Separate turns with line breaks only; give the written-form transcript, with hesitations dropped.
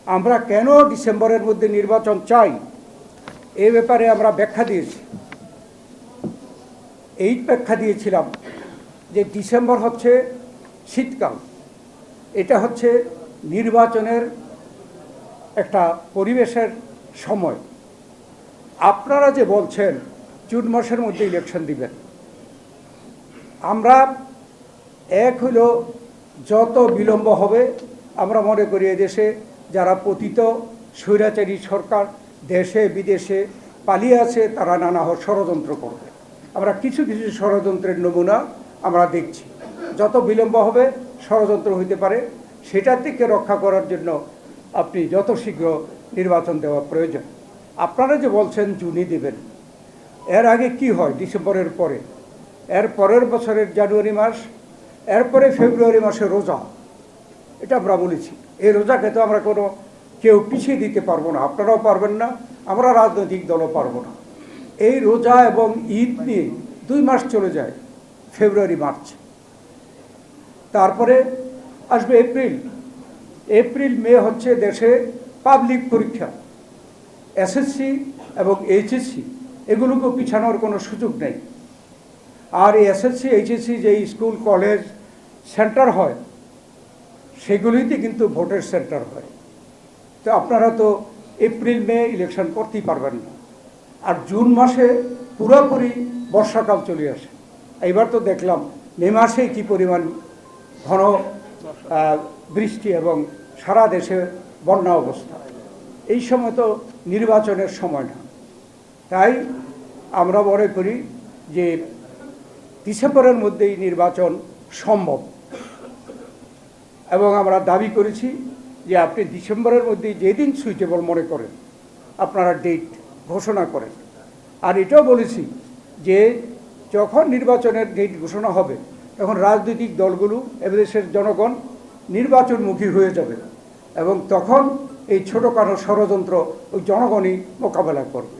আমরা কেন ডিসেম্বরের মধ্যে নির্বাচন চাই এই ব্যাপারে আমরা ব্যাখ্যা দিয়েছি। এই ব্যাখ্যা দিয়েছিলাম যে ডিসেম্বর হচ্ছে শীতকাল, এটা হচ্ছে নির্বাচনের একটা পরিবেশের সময়। আপনারা যে বলছেন জুন মাসের মধ্যে ইলেকশন দিবেন, আমরা এক হইল যত বিলম্ব হবে আমরা মনে করি এদেশে যারা পতিত স্বৈরাচারী সরকার দেশে বিদেশে পালিয়ে আছে তারা নানা ষড়যন্ত্র করবে। আমরা কিছু কিছু ষড়যন্ত্রের নমুনা আমরা দেখছি। যত বিলম্ব হবে ষড়যন্ত্র হইতে পারে, সেটার থেকে রক্ষা করার জন্য আপনি যত শীঘ্র নির্বাচন দেওয়া প্রয়োজন। আপনারা যে বলছেন জুনই দেবেন, এর আগে কি হয় ডিসেম্বরের পরে? এর পরের বছরের জানুয়ারি মাস, এরপরে ফেব্রুয়ারি মাসে রোজা, এটা আমরা বলেছি। এই রোজাকে তো আমরা কেউ পিছিয়ে দিতে পারবো না, আপনারাও পারবেন না, আমরা রাজনৈতিক দলও পারবো না। এই রোজা এবং ঈদ নিয়ে 2 মাস চলে যায়, ফেব্রুয়ারি মার্চ, তারপরে আসবে এপ্রিল মে হচ্ছে দেশে পাবলিক পরীক্ষা, এসএসসি এবং এইচএসসি, এগুলোকেও পিছানোর কোনো সুযোগ নেই। আর এই এসএসসি এইচএসসি যে স্কুল কলেজ সেন্টার হয় সেগুলিতে কিন্তু ভোটের সেন্টার হয়। তো আপনারা তো এপ্রিল মে ইলেকশন করতেই পারবেন না। আর জুন মাসে পুরোপুরি বর্ষাকাল চলে আসে। এইবার তো দেখলাম মে মাসেই কী পরিমাণ ঘন বৃষ্টি এবং সারা দেশে বন্যা অবস্থা। এই সময় তো নির্বাচনের সময় না। তাই আমরা মনে করি যে ডিসেম্বরের মধ্যেই নির্বাচন সম্ভব, এবং আমরা দাবি করেছি যে আপনি ডিসেম্বরের মধ্যে যেদিন সুইটেবল মনে করেন আপনারা ডেট ঘোষণা করেন। আর এটাও বলেছি যে যখন নির্বাচনের ডেট ঘোষণা হবে তখন রাজনৈতিক দলগুলো এদেশের জনগণ নির্বাচনমুখী হয়ে যাবে, এবং তখন এই ছোটোখাটো ষড়যন্ত্র ওই জনগণই মোকাবেলা করবে।